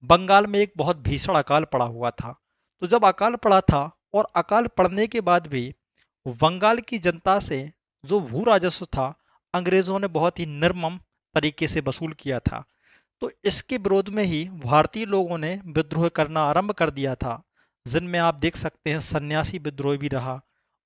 बंगाल में एक बहुत भीषण अकाल पड़ा हुआ था। तो जब अकाल पड़ा था और अकाल पड़ने के बाद भी बंगाल की जनता से जो भू राजस्व था, अंग्रेज़ों ने बहुत ही निर्मम तरीके से वसूल किया था। तो इसके विरोध में ही भारतीय लोगों ने विद्रोह करना आरंभ कर दिया था, जिनमें आप देख सकते हैं सन्यासी विद्रोह भी रहा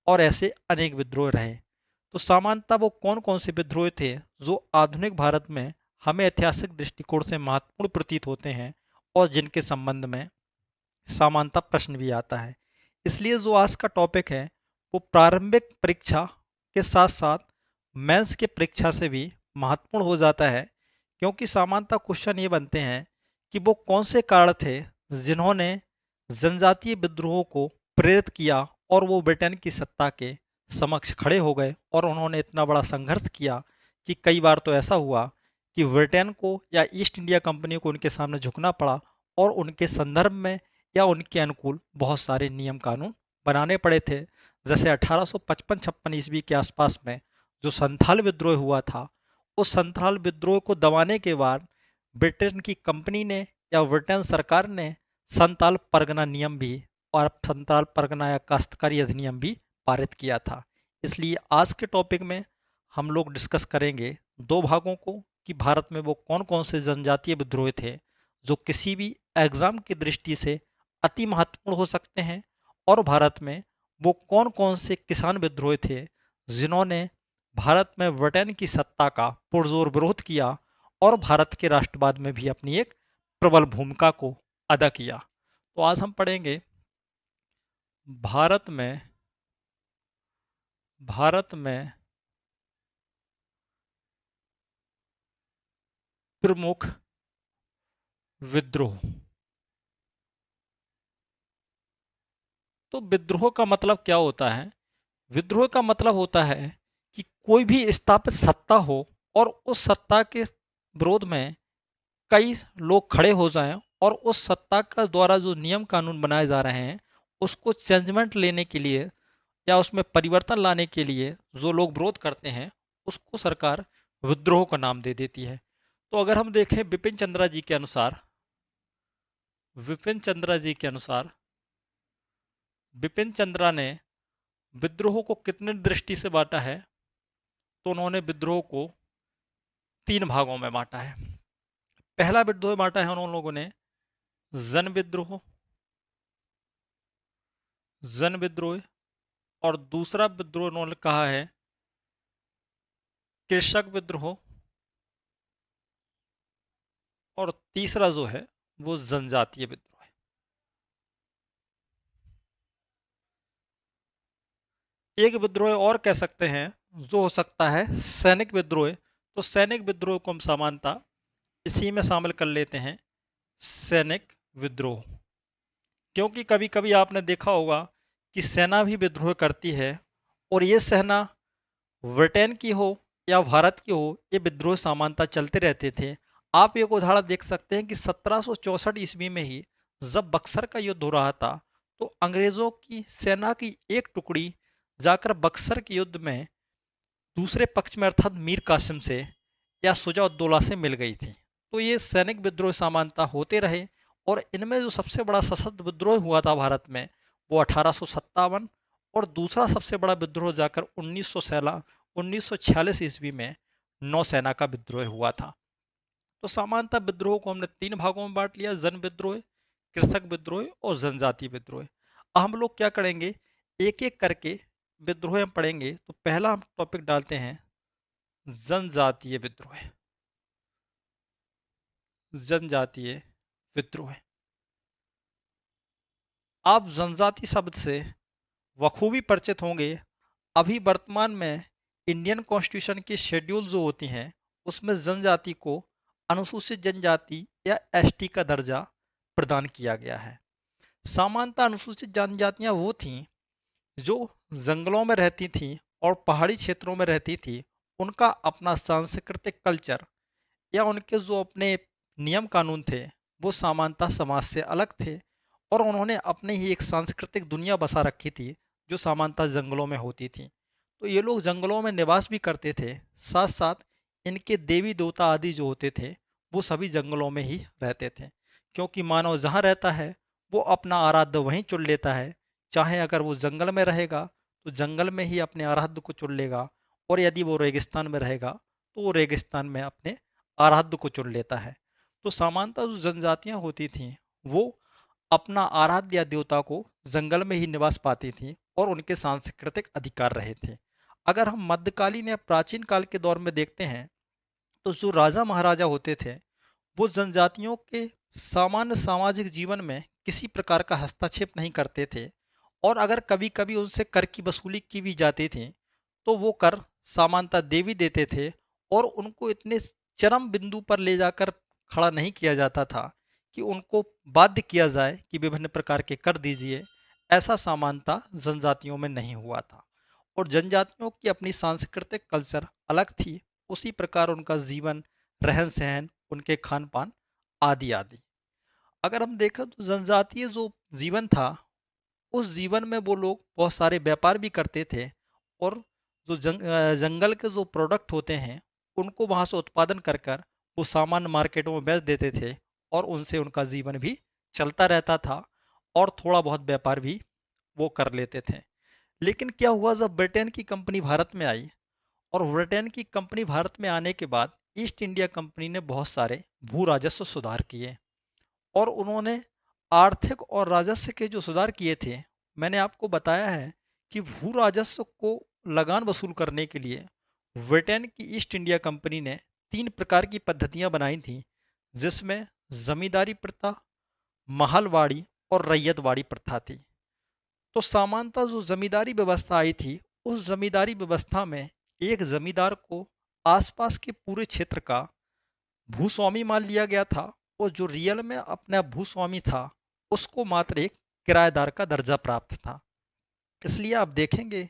और ऐसे अनेक विद्रोह रहे। तो सामान्यतः वो कौन कौन से विद्रोह थे जो आधुनिक भारत में हमें ऐतिहासिक दृष्टिकोण से महत्वपूर्ण प्रतीत होते हैं और जिनके संबंध में सामान्यतः प्रश्न भी आता है। इसलिए जो आज का टॉपिक है वो प्रारंभिक परीक्षा के साथ साथ मेंस के परीक्षा से भी महत्वपूर्ण हो जाता है, क्योंकि सामान्यतः क्वेश्चन ये बनते हैं कि वो कौन से कारण थे जिन्होंने जनजातीय विद्रोहों को प्रेरित किया और वो ब्रिटेन की सत्ता के समक्ष खड़े हो गए और उन्होंने इतना बड़ा संघर्ष किया कि कई बार तो ऐसा हुआ कि ब्रिटेन को या ईस्ट इंडिया कंपनी को उनके सामने झुकना पड़ा और उनके संदर्भ में या उनके अनुकूल बहुत सारे नियम कानून बनाने पड़े थे। जैसे 1855-56 ईस्वी के आसपास में जो संथाल विद्रोह हुआ था, उस संथाल विद्रोह को दबाने के बाद ब्रिटेन की कंपनी ने या ब्रिटेन सरकार ने संताल परगना नियम भी और संताल परगना या काश्तकारी अधिनियम भी पारित किया था। इसलिए आज के टॉपिक में हम लोग डिस्कस करेंगे दो भागों को कि भारत में वो कौन कौन से जनजातीय विद्रोह थे जो किसी भी एग्जाम की दृष्टि से अति महत्वपूर्ण हो सकते हैं, और भारत में वो कौन कौन से किसान विद्रोह थे जिन्होंने भारत में ब्रिटेन की सत्ता का पुरजोर विरोध किया और भारत के राष्ट्रवाद में भी अपनी एक प्रबल भूमिका को अदा किया। तो आज हम पढ़ेंगे भारत में भारत में प्रमुख विद्रोह। तो विद्रोह का मतलब क्या होता है? विद्रोह का मतलब होता है कि कोई भी स्थापित सत्ता हो और उस सत्ता के विरोध में कई लोग खड़े हो जाएं और उस सत्ता का द्वारा जो नियम कानून बनाए जा रहे हैं उसको चेंजमेंट लेने के लिए या उसमें परिवर्तन लाने के लिए जो लोग विरोध करते हैं उसको सरकार विद्रोह का नाम दे देती है। तो अगर हम देखें विपिन चंद्रा जी के अनुसार बिपिन चंद्रा ने विद्रोह को कितने दृष्टि से बांटा है? तो उन्होंने विद्रोह को 3 भागों में बांटा है। पहला विद्रोह बांटा है उन लोगों ने जन विद्रोह जन विद्रोह और दूसरा विद्रोह उन्होंने कहा है कृषक विद्रोह, और तीसरा जो है वो जनजातीय विद्रोह है। एक विद्रोह और कह सकते हैं जो हो सकता है सैनिक विद्रोह। तो सैनिक विद्रोह को हम सामान्यतः इसी में शामिल कर लेते हैं, सैनिक विद्रोह। क्योंकि कभी कभी आपने देखा होगा कि सेना भी विद्रोह करती है और ये सेना ब्रिटेन की हो या भारत की हो, ये विद्रोह सामान्यतः चलते रहते थे। आप एक उदाहरण देख सकते हैं कि 1764 ईस्वी में ही जब बक्सर का युद्ध हो रहा था तो अंग्रेजों की सेना की एक टुकड़ी जाकर बक्सर के युद्ध में दूसरे पक्ष में अर्थात मीर कासिम से या शुजा-उद-दौला से मिल गई थी। तो ये सैनिक विद्रोह सामान्यतः होते रहे और इनमें जो सबसे बड़ा सशस्त्र विद्रोह हुआ था भारत में वो 1857, और दूसरा सबसे बड़ा विद्रोह जाकर 1946 ईस्वी में नौसेना का विद्रोह हुआ था। तो सामान्यतः विद्रोह को हमने 3 भागों में बांट लिया, जन विद्रोह, कृषक विद्रोह और जनजातीय विद्रोह। अब हम लोग क्या करेंगे, एक एक करके विद्रोह हम पढ़ेंगे। तो पहला हम टॉपिक डालते हैं जनजातीय विद्रोह। जनजातीय विद्रोह, आप जनजाति शब्द से बखूबी परिचित होंगे। अभी वर्तमान में इंडियन कॉन्स्टिट्यूशन की शेड्यूल जो होती हैं उसमें जनजाति को अनुसूचित जनजाति या एसटी का दर्जा प्रदान किया गया है। सामान्यतः अनुसूचित जनजातियां वो थीं जो जंगलों में रहती थीं और पहाड़ी क्षेत्रों में रहती थी। उनका अपना सांस्कृतिक कल्चर या उनके जो अपने नियम कानून थे वो सामान्यतः समाज से अलग थे और उन्होंने अपने ही एक सांस्कृतिक दुनिया बसा रखी थी जो सामान्यतः जंगलों में होती थी। तो ये लोग जंगलों में निवास भी करते थे, साथ साथ इनके देवी देवता आदि जो होते थे वो सभी जंगलों में ही रहते थे। क्योंकि मानव जहाँ रहता है वो अपना आराध्य वहीं चुन लेता है। चाहे अगर वो जंगल में रहेगा तो जंगल में ही अपने आराध्य को चुन लेगा, और यदि वो रेगिस्तान में रहेगा तो वो रेगिस्तान में अपने आराध्य को चुन लेता है। तो सामान्यतः जो जनजातियां होती थीं वो अपना आराध्य या देवता को जंगल में ही निवास पाती थीं और उनके सांस्कृतिक अधिकार रहे थे। अगर हम मध्यकालीन या प्राचीन काल के दौर में देखते हैं तो जो राजा महाराजा होते थे वो जनजातियों के सामान्य सामाजिक जीवन में किसी प्रकार का हस्तक्षेप नहीं करते थे, और अगर कभी कभी उनसे कर की वसूली की भी जाती थी तो वो कर सामान्यतः देवी देते थे, और उनको इतने चरम बिंदु पर ले जाकर खड़ा नहीं किया जाता था कि उनको बाध्य किया जाए कि विभिन्न प्रकार के कर दीजिए। ऐसा सामान्यता जनजातियों में नहीं हुआ था, और जनजातियों की अपनी सांस्कृतिक कल्चर अलग थी। उसी प्रकार उनका जीवन, रहन सहन, उनके खान पान आदि आदि। अगर हम देखें तो जनजातीय जो जीवन था उस जीवन में वो लोग बहुत सारे व्यापार भी करते थे, और जो जंगल के जो प्रोडक्ट होते हैं उनको वहाँ से उत्पादन कर कर वो सामान्य मार्केटों में बेच देते थे, और उनसे उनका जीवन भी चलता रहता था, और थोड़ा बहुत व्यापार भी वो कर लेते थे। लेकिन क्या हुआ जब ब्रिटेन की कंपनी भारत में आई, और ब्रिटेन की कंपनी भारत में आने के बाद ईस्ट इंडिया कंपनी ने बहुत सारे भू राजस्व सुधार किए, और उन्होंने आर्थिक और राजस्व के जो सुधार किए थे, मैंने आपको बताया है कि भू राजस्व को लगान वसूल करने के लिए ब्रिटेन की ईस्ट इंडिया कंपनी ने 3 प्रकार की पद्धतियां बनाई थी, जिसमें जमींदारी प्रथा, महलवाड़ी और रैयतवाड़ी प्रथा थी। तो सामान्यतः जो जमींदारी व्यवस्था आई थी उस जमींदारी व्यवस्था में एक जमींदार को आसपास के पूरे क्षेत्र का भूस्वामी मान लिया गया था, और जो रियल में अपना भूस्वामी था उसको मात्र एक किराएदार का दर्जा प्राप्त था। इसलिए आप देखेंगे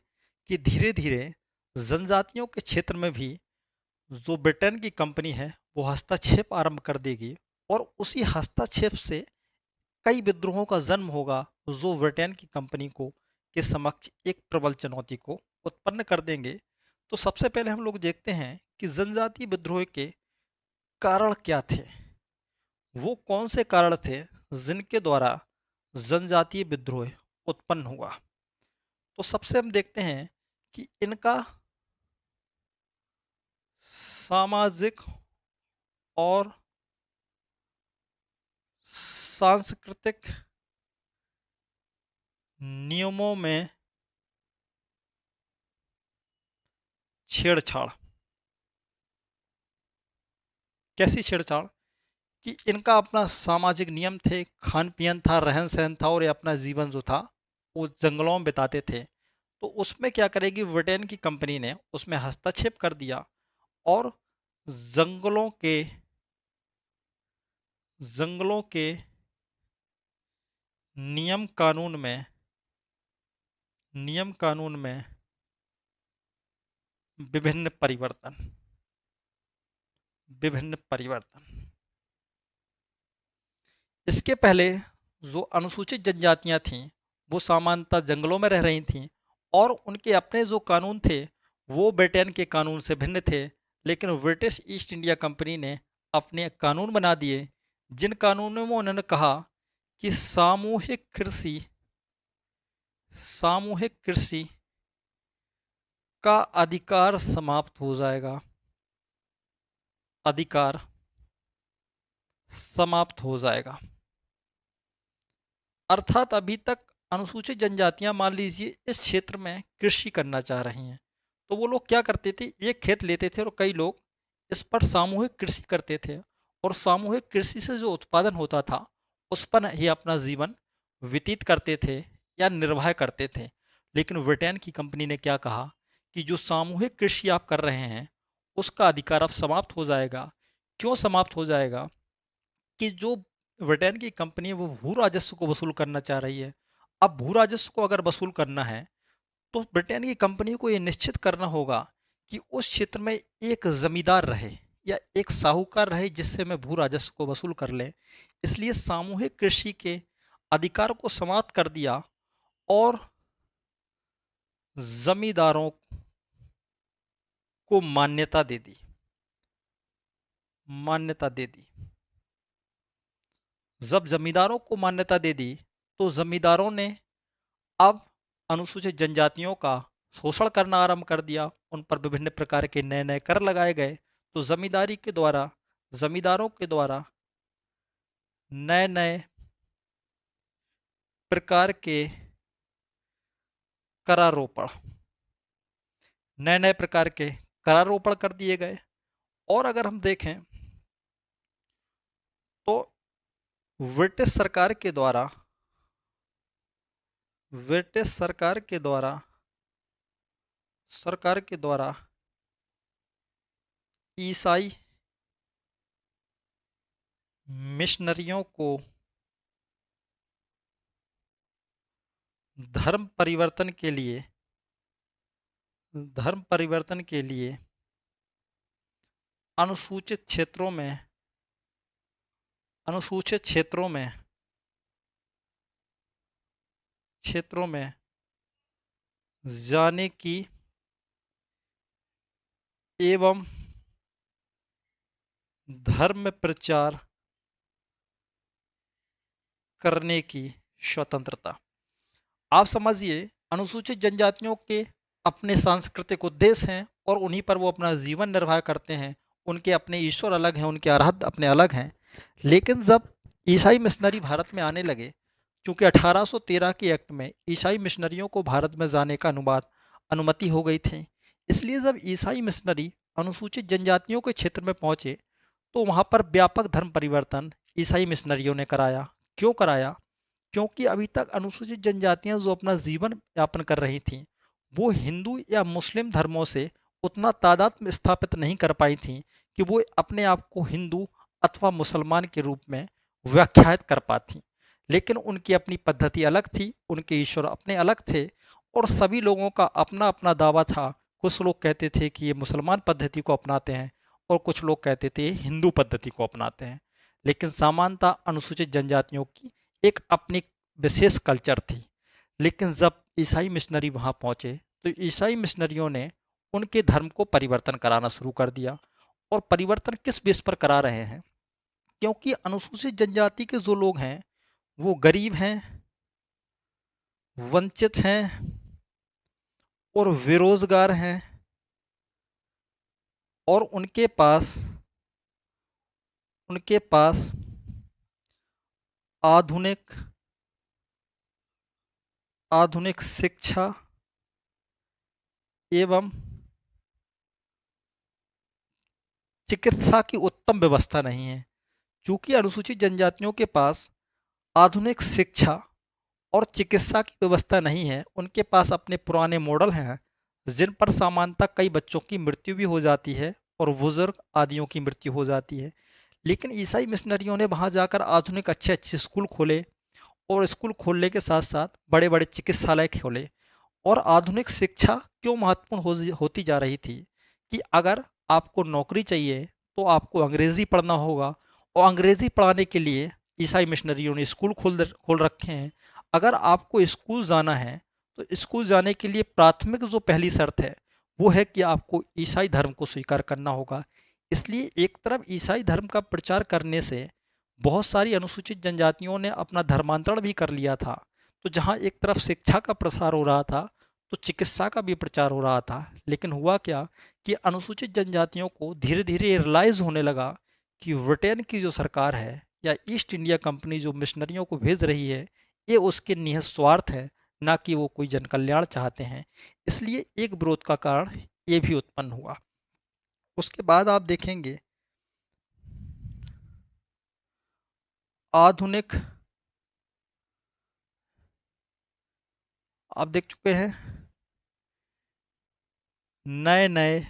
कि धीरे धीरे जनजातियों के क्षेत्र में भी जो ब्रिटेन की कंपनी है वो हस्तक्षेप आरंभ कर देगी, और उसी हस्तक्षेप से कई विद्रोहों का जन्म होगा जो ब्रिटेन की कंपनी को के समक्ष एक प्रबल चुनौती को उत्पन्न कर देंगे। तो सबसे पहले हम लोग देखते हैं कि जनजातीय विद्रोह के कारण क्या थे। वो कौन से कारण थे जिनके द्वारा जनजातीय विद्रोह उत्पन्न हुआ। तो सबसे हम देखते हैं कि इनका सामाजिक और सांस्कृतिक नियमों में छेड़छाड़। कैसी छेड़छाड़? कि इनका अपना सामाजिक नियम थे, खान पीन था, रहन सहन था, और ये अपना जीवन जो था वो जंगलों में बिताते थे। तो उसमें क्या करेगी ब्रिटेन की कंपनी ने उसमें हस्तक्षेप कर दिया, और जंगलों के जंगलों के नियम कानून में नियम कानून में विभिन्न परिवर्तन विभिन्न परिवर्तन। इसके पहले जो अनुसूचित जनजातियां थीं वो सामान्यतः जंगलों में रह रही थीं, और उनके अपने जो कानून थे वो ब्रिटेन के कानून से भिन्न थे। लेकिन ब्रिटिश ईस्ट इंडिया कंपनी ने अपने कानून बना दिए, जिन कानूनों में उन्होंने कहा कि सामूहिक कृषि का अधिकार समाप्त हो जाएगा। अधिकार समाप्त हो जाएगा। अर्थात अभी तक अनुसूचित जनजातियां मान लीजिए इस क्षेत्र में कृषि करना चाह रही हैं, तो वो लोग क्या करते थे, एक खेत लेते थे और कई लोग इस पर सामूहिक कृषि करते थे, और सामूहिक कृषि से जो उत्पादन होता था उस पर ही अपना जीवन व्यतीत करते थे या निर्वाह करते थे। लेकिन ब्रिटेन की कंपनी ने क्या कहा कि जो सामूहिक कृषि आप कर रहे हैं उसका अधिकार अब समाप्त हो जाएगा। क्यों समाप्त हो जाएगा? कि जो ब्रिटेन की कंपनी है वो भू राजस्व को वसूल करना चाह रही है। अब भू राजस्व को अगर वसूल करना है तो ब्रिटेन की कंपनी को ये निश्चित करना होगा कि उस क्षेत्र में एक जमींदार रहे या एक साहूकार रहे जिससे मैं भू राजस्व को वसूल कर ले। इसलिए सामूहिक कृषि के अधिकार को समाप्त कर दिया, और जमींदारों को मान्यता दे दी। मान्यता दे दी। जब जमींदारों को मान्यता दे दी तो जमींदारों ने अब अनुसूचित जनजातियों का शोषण करना आरंभ कर दिया। उन पर विभिन्न प्रकार के नए नए कर लगाए गए। तो जमींदारों के द्वारा नए नए प्रकार के करारोपण नए नए प्रकार के करारोपण कर दिए गए। और अगर हम देखें तो ब्रिटिश सरकार के द्वारा ब्रिटिश सरकार के द्वारा ईसाई मिशनरियों को धर्म परिवर्तन के लिए धर्म परिवर्तन के लिए अनुसूचित क्षेत्रों में अनुसूचित क्षेत्रों में जाने की एवं धर्म प्रचार करने की स्वतंत्रता। आप समझिए, अनुसूचित जनजातियों के अपने सांस्कृतिक उद्देश्य हैं और उन्हीं पर वो अपना जीवन निर्वाह करते हैं। उनके अपने ईश्वर अलग हैं, उनके आराध्य अपने अलग हैं। लेकिन जब ईसाई मिशनरी भारत में आने लगे, क्योंकि 1813 के एक्ट में ईसाई मिशनरियों को भारत में जाने का अनुमति हो गई थी, इसलिए जब ईसाई मिशनरी अनुसूचित जनजातियों के क्षेत्र में पहुंचे तो वहां पर व्यापक धर्म परिवर्तन ईसाई मिशनरियों ने कराया। क्यों कराया? क्योंकि अभी तक अनुसूचित जनजातियां जो अपना जीवन यापन कर रही थीं, वो हिंदू या मुस्लिम धर्मों से उतना तादात्म्य स्थापित नहीं कर पाई थीं कि वो अपने आप को हिंदू अथवा मुसलमान के रूप में व्याख्यात कर पाती। लेकिन उनकी अपनी पद्धति अलग थी, उनके ईश्वर अपने अलग थे और सभी लोगों का अपना अपना दावा था। कुछ लोग कहते थे कि ये मुसलमान पद्धति को अपनाते हैं और कुछ लोग कहते थे हिंदू पद्धति को अपनाते हैं। लेकिन सामान्यतः अनुसूचित जनजातियों की एक अपनी विशेष कल्चर थी। लेकिन जब ईसाई मिशनरी वहाँ पहुँचे तो ईसाई मिशनरियों ने उनके धर्म को परिवर्तन कराना शुरू कर दिया। और परिवर्तन किस बेस पर करा रहे हैं? क्योंकि अनुसूचित जनजाति के जो लोग हैं वो गरीब हैं, वंचित हैं और बेरोजगार हैं और उनके पास आधुनिक आधुनिक शिक्षा एवं चिकित्सा की उत्तम व्यवस्था नहीं है। क्योंकि अनुसूचित जनजातियों के पास आधुनिक शिक्षा और चिकित्सा की व्यवस्था नहीं है, उनके पास अपने पुराने मॉडल हैं जिन पर सामान्यतः कई बच्चों की मृत्यु भी हो जाती है और बुजुर्ग आदियों की मृत्यु हो जाती है। लेकिन ईसाई मिशनरियों ने वहाँ जाकर आधुनिक अच्छे अच्छे स्कूल खोले और स्कूल खोलने के साथ साथ बड़े बड़े चिकित्सालय खोले। और आधुनिक शिक्षा क्यों महत्वपूर्ण होती जा रही थी कि अगर आपको नौकरी चाहिए तो आपको अंग्रेज़ी पढ़ना होगा और अंग्रेज़ी पढ़ाने के लिए ईसाई मिशनरियों ने स्कूल खोल रखे हैं। अगर आपको स्कूल जाना है तो स्कूल जाने के लिए प्राथमिक जो पहली शर्त है वो है कि आपको ईसाई धर्म को स्वीकार करना होगा। इसलिए एक तरफ ईसाई धर्म का प्रचार करने से बहुत सारी अनुसूचित जनजातियों ने अपना धर्मांतरण भी कर लिया था। तो जहाँ एक तरफ शिक्षा का प्रसार हो रहा था तो चिकित्सा का भी प्रचार हो रहा था। लेकिन हुआ क्या कि अनुसूचित जनजातियों को धीरे धीरे रियलाइज होने लगा कि ब्रिटेन की जो सरकार है या ईस्ट इंडिया कंपनी जो मिशनरियों को भेज रही है, ये उसके निहित स्वार्थ है, ना कि वो कोई जन कल्याण चाहते हैं। इसलिए एक विरोध का कारण ये भी उत्पन्न हुआ। उसके बाद आप देखेंगे आधुनिक आप देख चुके हैं नए नए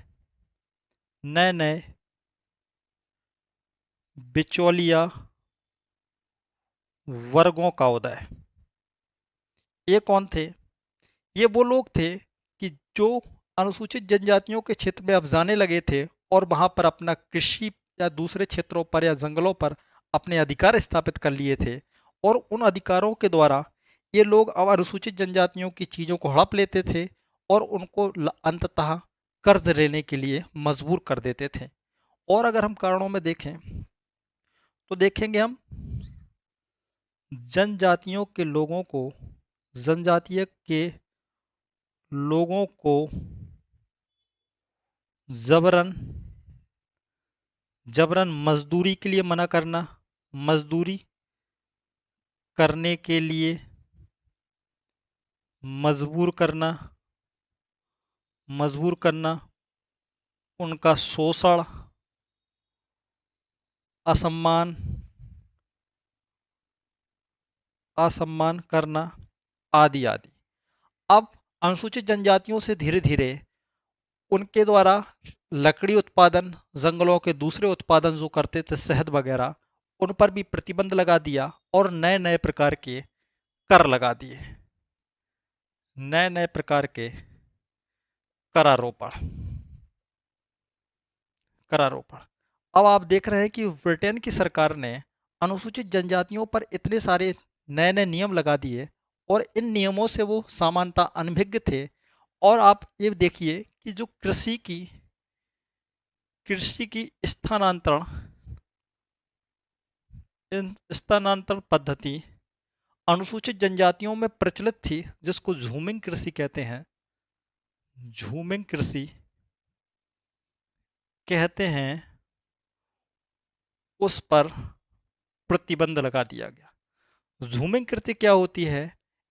नए नए बिचौलिया वर्गों का उदय। ये कौन थे? ये वो लोग थे कि जो अनुसूचित जनजातियों के क्षेत्र में अब जाने लगे थे और वहां पर अपना कृषि या दूसरे क्षेत्रों पर या जंगलों पर अपने अधिकार स्थापित कर लिए थे। और उन अधिकारों के द्वारा ये लोग अब अनुसूचित जनजातियों की चीज़ों को हड़प लेते थे और उनको अंततः कर्ज लेने के लिए मजबूर कर देते थे। और अगर हम कारणों में देखें तो देखेंगे हम जनजातियों के लोगों को जनजातीय के लोगों को जबरन जबरन मजदूरी के लिए मना करना, मजदूरी करने के लिए मजबूर करना, मजबूर करना, उनका शोषण, असम्मान, असम्मान करना, आदि आदि। अब अनुसूचित जनजातियों से धीरे धीरे उनके द्वारा लकड़ी उत्पादन, जंगलों के दूसरे उत्पादन जो करते थे शहद वगैरह, उन पर भी प्रतिबंध लगा दिया और नए नए प्रकार के कर लगा दिए, नए नए प्रकार के करारोपण, करारोपण। अब आप देख रहे हैं कि ब्रिटेन की सरकार ने अनुसूचित जनजातियों पर इतने सारे नए नए नियम लगा दिए और इन नियमों से वो सामान्यतः अनभिज्ञ थे। और आप ये देखिए कि जो कृषि की स्थानांतरण स्थानांतरण पद्धति अनुसूचित जनजातियों में प्रचलित थी, जिसको झूमिंग कृषि कहते हैं, झूमिंग कृषि कहते हैं, उस पर प्रतिबंध लगा दिया गया। झूमिंग कृषि क्या होती है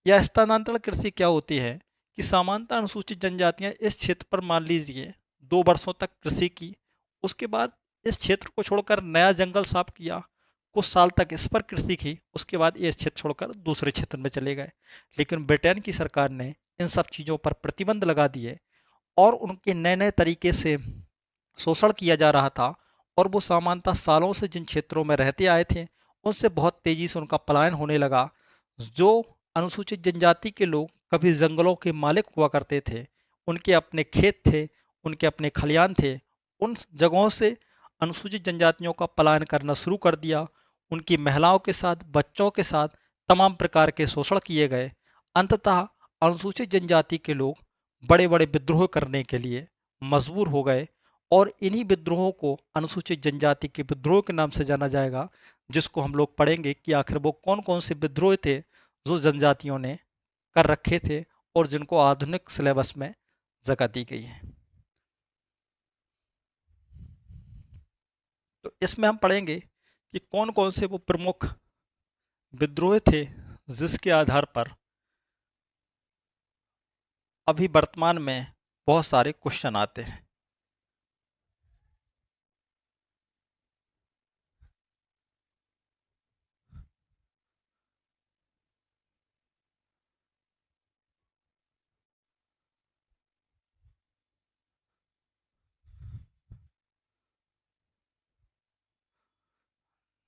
या स्थानांतरण कृषि क्या होती है कि सामान्यतः अनुसूचित जनजातियां इस क्षेत्र पर मान लीजिए 2 वर्षों तक कृषि की, उसके बाद इस क्षेत्र को छोड़कर नया जंगल साफ किया, कुछ साल तक इस पर कृषि की, उसके बाद ये क्षेत्र छोड़कर दूसरे क्षेत्र में चले गए। लेकिन ब्रिटेन की सरकार ने इन सब चीज़ों पर प्रतिबंध लगा दिए और उनके नए नए तरीके से शोषण किया जा रहा था। और वो सामान्यतः सालों से जिन क्षेत्रों में रहते आए थे उनसे बहुत तेजी से उनका पलायन होने लगा। जो अनुसूचित जनजाति के लोग कभी जंगलों के मालिक हुआ करते थे, उनके अपने खेत थे, उनके अपने खलियान थे, उन जगहों से अनुसूचित जनजातियों का पलायन करना शुरू कर दिया। उनकी महिलाओं के साथ, बच्चों के साथ तमाम प्रकार के शोषण किए गए। अंततः अनुसूचित जनजाति के लोग बड़े बड़े विद्रोह करने के लिए मजबूर हो गए और इन्हीं विद्रोहों को अनुसूचित जनजाति के विद्रोह के नाम से जाना जाएगा, जिसको हम लोग पढ़ेंगे कि आखिर वो कौन कौन से विद्रोह थे जो जनजातियों ने कर रखे थे और जिनको आधुनिक सिलेबस में जगह दी गई है। तो इसमें हम पढ़ेंगे कि कौन कौन से वो प्रमुख विद्रोह थे जिसके आधार पर अभी वर्तमान में बहुत सारे क्वेश्चन आते हैं।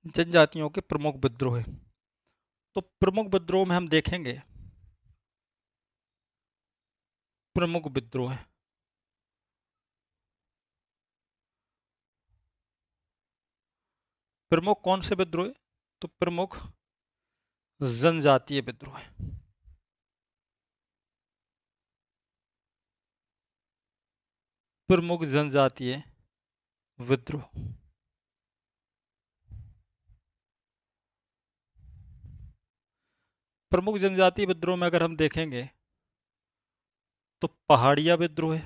जनजातियों के प्रमुख विद्रोह, तो प्रमुख विद्रोह में हम देखेंगे प्रमुख विद्रोह, प्रमुख कौन से विद्रोह, तो प्रमुख जनजातीय विद्रोह, प्रमुख जनजातीय विद्रोह। प्रमुख जनजातीय विद्रोह में अगर हम देखेंगे तो पहाड़िया विद्रोह,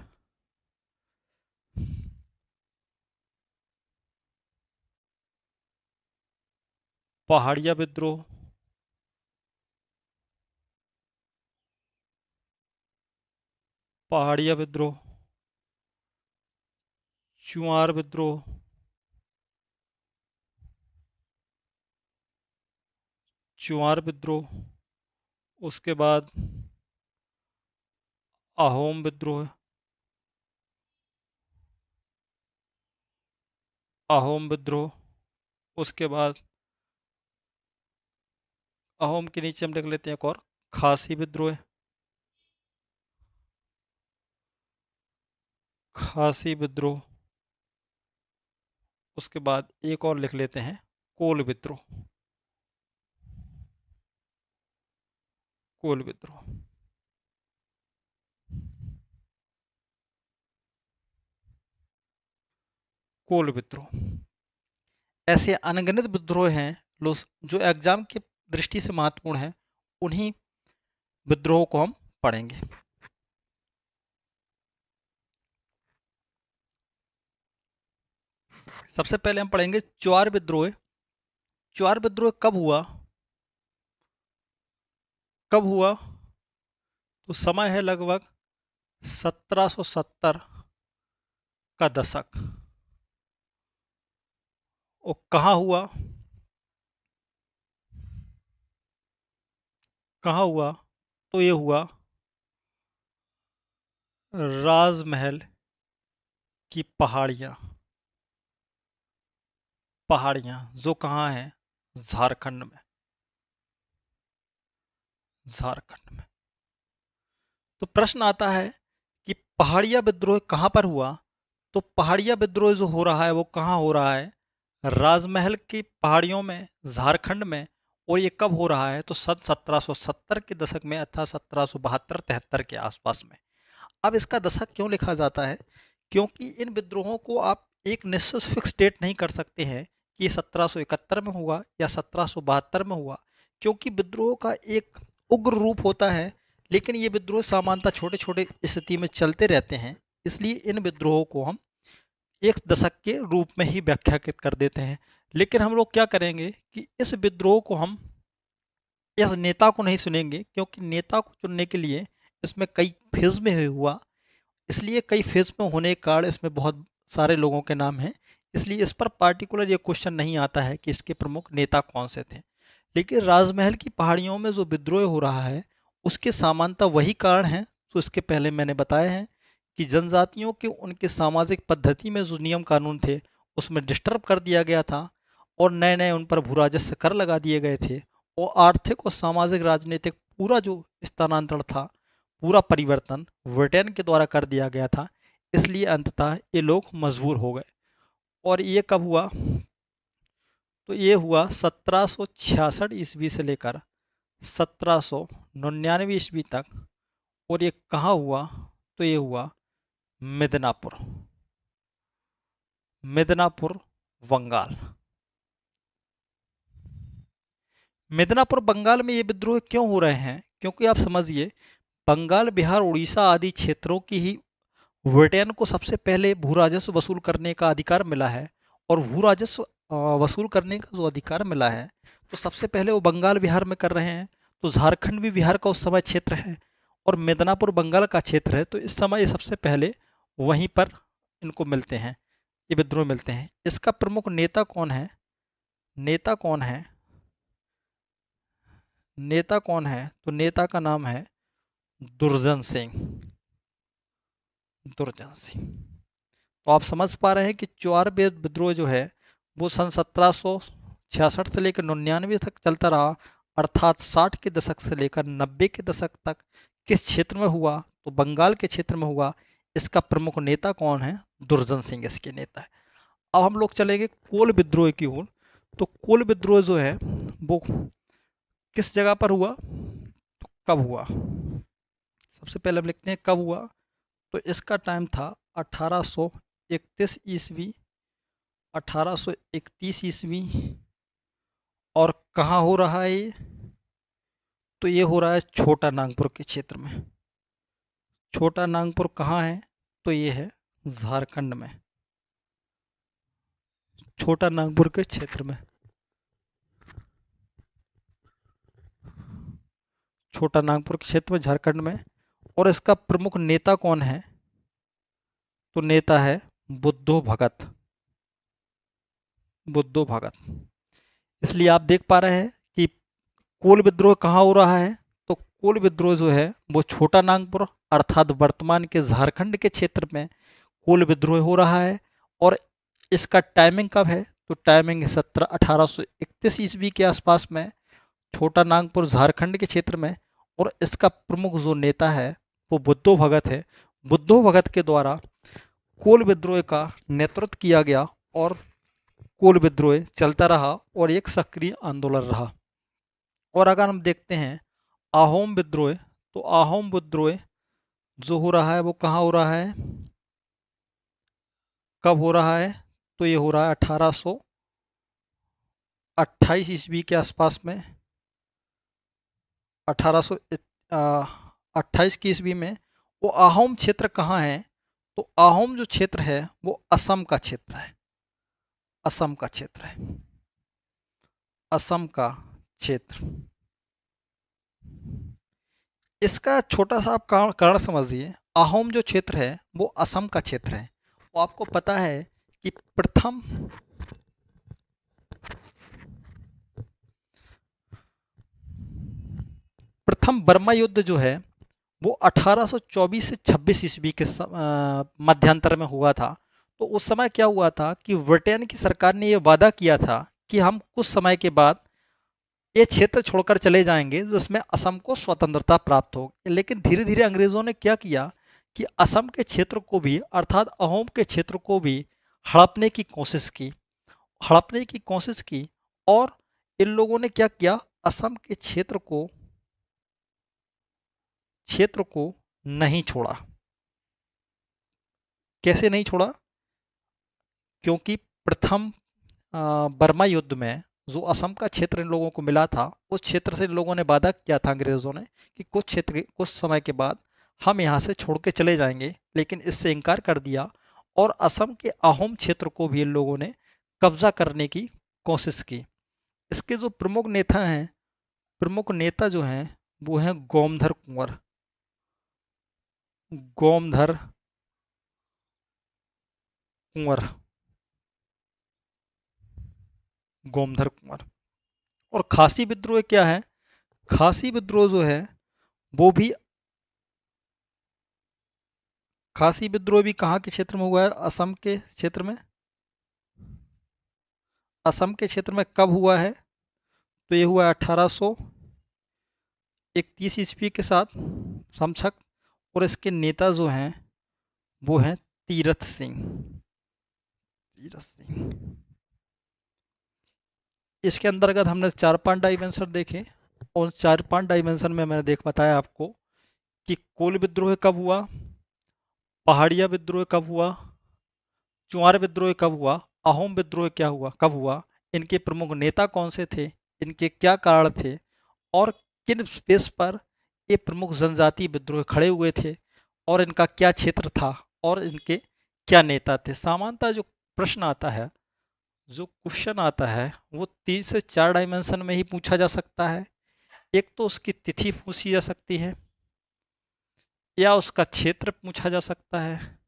पहाड़िया विद्रोह, पहाड़िया विद्रोह, चुआर विद्रोह, चुआर विद्रोह, उसके बाद अहोम विद्रोह, अहोम विद्रोह, उसके बाद अहोम के नीचे हम लिख लेते हैं एक और खासी विद्रोह, खासी विद्रोह, उसके बाद एक और लिख लेते हैं कोल विद्रोह, कोल विद्रोह। कोल विद्रोह, ऐसे अनगिनत विद्रोह हैं जो एग्जाम के दृष्टि से महत्वपूर्ण है, उन्हीं विद्रोह को हम पढ़ेंगे। सबसे पहले हम पढ़ेंगे चुआर विद्रोह। चुआर विद्रोह कब हुआ? कब हुआ? तो समय है लगभग 1770 का दशक। और कहाँ हुआ? कहाँ हुआ? तो ये हुआ राजमहल की पहाड़ियाँ। पहाड़ियाँ जो कहाँ है? झारखंड में। झारखंड में। तो प्रश्न आता है कि पहाड़िया विद्रोह कहाँ पर हुआ? तो पहाड़िया विद्रोह जो हो रहा है वो कहाँ हो रहा है? राजमहल की पहाड़ियों में, झारखंड में। और ये कब हो रहा है? तो सन 1770 के दशक में, अर्थात 1772-73 के आसपास में। अब इसका दशक क्यों लिखा जाता है? क्योंकि इन विद्रोहों को आप एक निश्चित फिक्स डेट नहीं कर सकते हैं कि ये 1771 में हुआ या 1772 में हुआ, क्योंकि विद्रोह का एक उग्र रूप होता है, लेकिन ये विद्रोह सामान्यतः छोटे छोटे स्थिति में चलते रहते हैं। इसलिए इन विद्रोहों को हम एक दशक के रूप में ही व्याख्यात कर देते हैं। लेकिन हम लोग क्या करेंगे कि इस विद्रोह को हम इस नेता को नहीं सुनेंगे, क्योंकि नेता को चुनने के लिए इसमें कई फेज में हुआ। इसलिए कई फेज में होने के कारण इसमें बहुत सारे लोगों के नाम हैं। इसलिए इस पर पार्टिकुलर ये क्वेश्चन नहीं आता है कि इसके प्रमुख नेता कौन से थे। लेकिन राजमहल की पहाड़ियों में जो विद्रोह हो रहा है उसके समानता वही कारण है जो इसके पहले मैंने बताए हैं, कि जनजातियों के उनके सामाजिक पद्धति में जो नियम कानून थे उसमें डिस्टर्ब कर दिया गया था, और नए नए उन पर भू राजस्व कर लगा दिए गए थे, और आर्थिक और सामाजिक राजनीतिक पूरा जो स्थानांतरण था, पूरा परिवर्तन ब्रिटेन के द्वारा कर दिया गया था। इसलिए अंततः ये लोग मजबूर हो गए। और ये कब हुआ? तो ये हुआ 1766 ईस्वी से लेकर 1799 ईस्वी तक। और ये कहाँ हुआ? तो ये हुआ मिदनापुर। मिदनापुर बंगाल। मिदनापुर बंगाल में ये विद्रोह क्यों हो रहे हैं? क्योंकि आप समझिए, बंगाल, बिहार, उड़ीसा आदि क्षेत्रों की ही ब्रिटेन को सबसे पहले भू राजस्व वसूल करने का अधिकार मिला है। और भू राजस्व वसूल करने का जो अधिकार मिला है, तो सबसे पहले वो बंगाल बिहार में कर रहे हैं। तो झारखंड भी बिहार का उस समय क्षेत्र है, और मिदनापुर बंगाल का क्षेत्र है। तो इस समय ये सबसे पहले वहीं पर इनको मिलते हैं, ये विद्रोह मिलते हैं। इसका प्रमुख नेता कौन है? नेता कौन है? नेता कौन है? तो नेता का नाम है दुर्जन सिंह। दुर्जन सिंह। तो आप समझ पा रहे हैं कि चुआर विद्रोह जो है वो सन 1766 से लेकर 99 तक चलता रहा, अर्थात 60 के दशक से लेकर 90 के दशक तक। किस क्षेत्र में हुआ? तो बंगाल के क्षेत्र में हुआ। इसका प्रमुख नेता कौन है? दुर्जन सिंह इसके नेता है। अब हम लोग चलेंगे कोल विद्रोह की ओर। तो कोल विद्रोह जो है वो किस जगह पर हुआ? तो कब हुआ? सबसे पहले हम लिखते हैं कब हुआ। तो इसका टाइम था 1831 ईस्वी, 1831 ईस्वी। और कहाँ हो रहा है ये? तो ये हो रहा है छोटा नागपुर के क्षेत्र में। छोटा नागपुर कहाँ है? तो ये है झारखंड में, छोटा नागपुर के क्षेत्र में। छोटा नागपुर के क्षेत्र में, झारखंड में। और इसका प्रमुख नेता कौन है? तो नेता है बुद्धो भगत। बुद्धो भगत। इसलिए आप देख पा रहे हैं कि कोल विद्रोह कहाँ हो रहा है? तो कोल विद्रोह जो है वो छोटा नागपुर, अर्थात वर्तमान के झारखंड के क्षेत्र में कोल विद्रोह हो रहा है। और इसका टाइमिंग कब है? तो टाइमिंग है 1831 ईस्वी के आसपास में, छोटा नागपुर झारखंड के क्षेत्र में। और इसका प्रमुख जो नेता है वो बुद्धो भगत है। बुद्धो भगत के द्वारा कोल विद्रोह का नेतृत्व किया गया, और कोल विद्रोह चलता रहा और एक सक्रिय आंदोलन रहा। और अगर हम देखते हैं आहोम विद्रोह, तो आहोम विद्रोह जो हो रहा है वो कहाँ हो रहा है? कब हो रहा है? तो ये हो रहा है 1828 ईस्वी के आसपास में। 1828 की ईस्वी में। वो अहोम क्षेत्र कहाँ है? तो अहोम जो क्षेत्र है वो असम का क्षेत्र है। असम का क्षेत्र है। असम का क्षेत्र। इसका छोटा सा आप कारण समझिए। अहोम जो क्षेत्र है वो असम का क्षेत्र है। वो आपको पता है कि प्रथम बर्मा युद्ध जो है वो 1824 से 26 ईस्वी के मध्यांतर में हुआ था। तो उस समय क्या हुआ था कि ब्रिटेन की सरकार ने ये वादा किया था कि हम कुछ समय के बाद ये क्षेत्र छोड़कर चले जाएंगे जिसमें असम को स्वतंत्रता प्राप्त हो। लेकिन धीरे धीरे अंग्रेजों ने क्या किया कि असम के क्षेत्र को भी अर्थात अहोम के क्षेत्र को भी हड़पने की कोशिश की। हड़पने की कोशिश की और इन लोगों ने क्या किया, असम के क्षेत्र को नहीं छोड़ा। कैसे नहीं छोड़ा? क्योंकि प्रथम बर्मा युद्ध में जो असम का क्षेत्र इन लोगों को मिला था उस क्षेत्र से इन लोगों ने वादा किया था अंग्रेजों ने कि कुछ समय के बाद हम यहाँ से छोड़ के चले जाएंगे, लेकिन इससे इनकार कर दिया और असम के अहोम क्षेत्र को भी इन लोगों ने कब्जा करने की कोशिश की। इसके जो प्रमुख नेता जो हैं वो हैं गोमधर कुंवर। गोमधर कुंवर। गोमधर कुंवर। और खासी विद्रोह क्या है? खासी विद्रोह जो है वो भी खासी विद्रोह भी कहाँ के क्षेत्र में हुआ है? असम के क्षेत्र में। असम के क्षेत्र में कब हुआ है? तो ये हुआ 1831 ईस्वी के साथ समझक। और इसके नेता जो हैं वो हैं तीरथ सिंह। तीरथ सिंह। इसके अंतर्गत हमने 4-5 डायमेंशन देखे और 4-5 डायमेंशन में मैंने बताया आपको कि कोल विद्रोह कब हुआ, पहाड़िया विद्रोह कब हुआ, चुआर विद्रोह कब हुआ, अहोम विद्रोह क्या हुआ कब हुआ, इनके प्रमुख नेता कौन से थे, इनके क्या कारण थे और किन स्पेस पर ये प्रमुख जनजातीय विद्रोह खड़े हुए थे और इनका क्या क्षेत्र था और इनके क्या नेता थे। सामान्यतः जो प्रश्न आता है, जो क्वेश्चन आता है वो 3 से 4 डायमेंशन में ही पूछा जा सकता है। एक तो उसकी तिथि पूछी जा सकती है, या उसका क्षेत्र पूछा जा सकता है,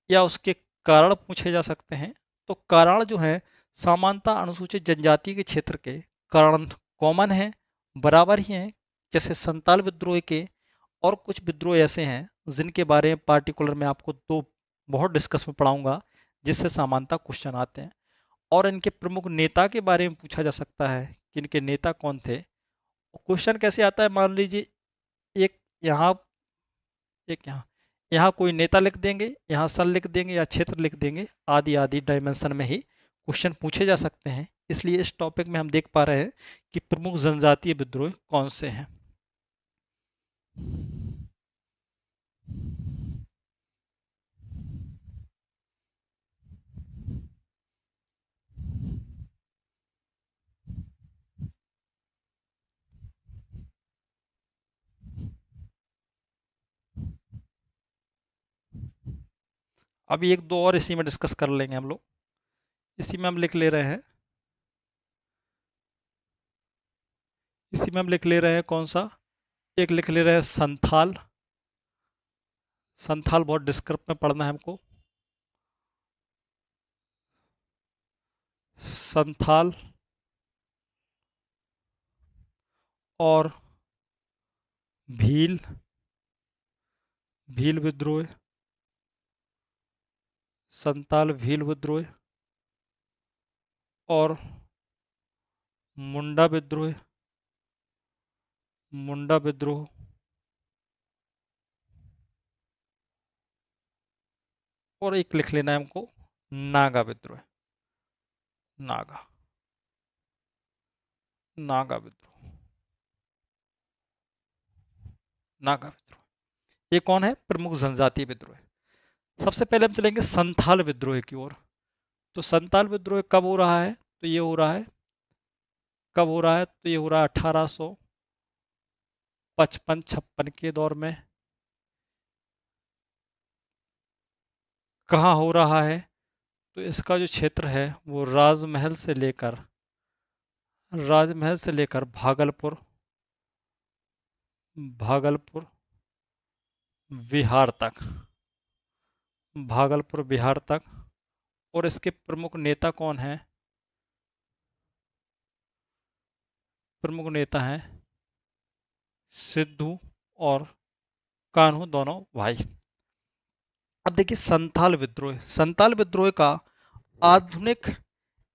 या उसके कारण पूछे जा सकते हैं। तो कारण जो है सामान्यतः अनुसूचित जनजाति के क्षेत्र के कारण कॉमन है, बराबर ही हैं। जैसे संताल विद्रोह के और कुछ विद्रोह ऐसे हैं जिनके बारे में पार्टिकुलर मैं आपको दो बहुत डिस्कस में पढ़ाऊंगा जिससे समानता क्वेश्चन आते हैं। और इनके प्रमुख नेता के बारे में पूछा जा सकता है कि इनके नेता कौन थे। क्वेश्चन कैसे आता है, मान लीजिए एक यहाँ एक यहाँ यहाँ कोई नेता लिख देंगे, यहाँ सन लिख देंगे या क्षेत्र लिख देंगे, आदि आदि डायमेंशन में ही क्वेश्चन पूछे जा सकते हैं। इसलिए इस टॉपिक में हम देख पा रहे हैं कि प्रमुख जनजातीय विद्रोह कौन से हैं। अभी एक दो और इसी में डिस्कस कर लेंगे हम लोग। इसी में हम लिख ले रहे हैं, इसी में हम लिख ले रहे हैं कौन सा, एक लिख ले रहे हैं संथाल। संथाल बहुत डिस्क्रिप्ट में पढ़ना है हमको। संथाल और भील। भील विद्रोह। संताल भील विद्रोह और मुंडा विद्रोह। मुंडा विद्रोह और एक लिख लेना है हमको नागा विद्रोह। नागा। नागा विद्रोह। नागा विद्रोह। ये कौन है? प्रमुख जनजातीय विद्रोह। सबसे पहले हम चलेंगे संथाल विद्रोह की ओर। तो संथाल विद्रोह कब हो रहा है? तो ये हो रहा है, कब हो रहा है? तो ये हो रहा है 55-56 के दौर में। कहाँ हो रहा है? तो इसका जो क्षेत्र है वो राजमहल से लेकर भागलपुर बिहार तक, भागलपुर बिहार तक। और इसके प्रमुख नेता कौन हैं? प्रमुख नेता हैं सिद्धू और कान्हू, दोनों भाई। अब देखिए संथाल विद्रोह का आधुनिक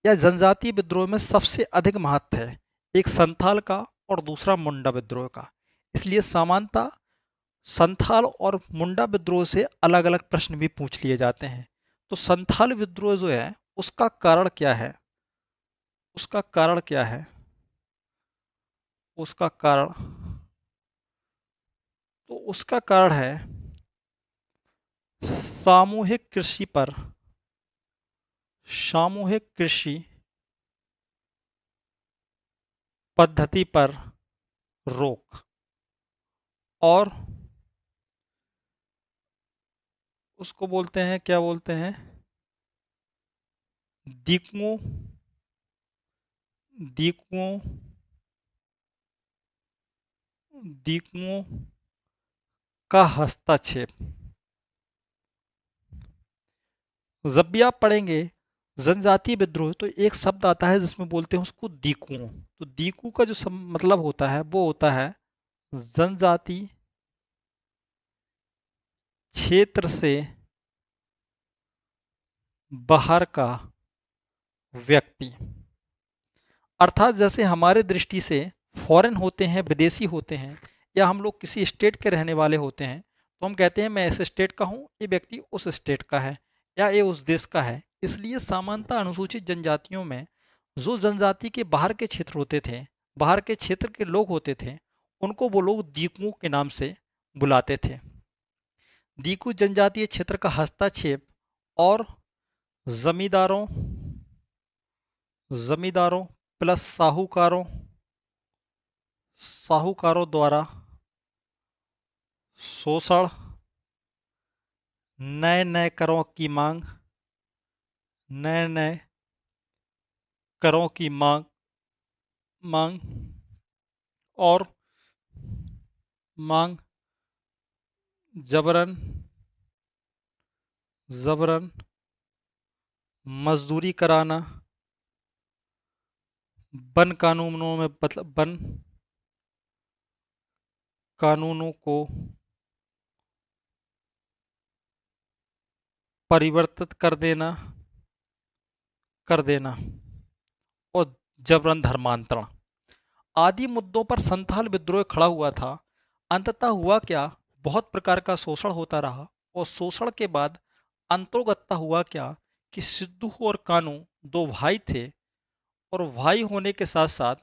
या जनजातीय विद्रोह में सबसे अधिक महत्व है, एक संथाल का और दूसरा मुंडा विद्रोह का। इसलिए समानता संथाल और मुंडा विद्रोह से अलग अलग प्रश्न भी पूछ लिए जाते हैं। तो संथाल विद्रोह जो है उसका कारण क्या है? उसका कारण क्या है? उसका कारण तो उसका कारण है सामूहिक कृषि पर सामूहिक कृषि पद्धति पर रोक, और उसको बोलते हैं, क्या बोलते हैं, दीकुओं दीकुओं दीकुओं का हस्तक्षेप। जब भी आप पढ़ेंगे जनजातीय विद्रोह तो एक शब्द आता है जिसमें बोलते हैं उसको दीकुओं। तो दीकू का जो मतलब होता है वो होता है जनजाति क्षेत्र से बाहर का व्यक्ति। अर्थात जैसे हमारे दृष्टि से फॉरेन होते हैं, विदेशी होते हैं, या हम लोग किसी स्टेट के रहने वाले होते हैं, तो हम कहते हैं मैं इस स्टेट का हूँ, ये व्यक्ति उस स्टेट का है या ये उस देश का है। इसलिए सामान्यतः अनुसूचित जनजातियों में जो जनजाति के बाहर के क्षेत्र होते थे, बाहर के क्षेत्र के लोग होते थे, उनको वो लोग दीकुओं के नाम से बुलाते थे। दीकू जनजातीय क्षेत्र का हस्तक्षेप और जमींदारों जमींदारों प्लस साहूकारों द्वारा शोषण, नए नए करों की मांग नए नए करों की मांग और मांग जबरन जबरन मजदूरी कराना, वन कानूनों में मतलब वन कानूनों को परिवर्तित कर देना और जबरन धर्मांतरण आदि मुद्दों पर संथाल विद्रोह खड़ा हुआ था। अंततः हुआ क्या? बहुत प्रकार का शोषण होता रहा, और शोषण के बाद अंतोगत्ता हुआ क्या कि सिद्धू और कानू दो भाई थे, और भाई होने के साथ साथ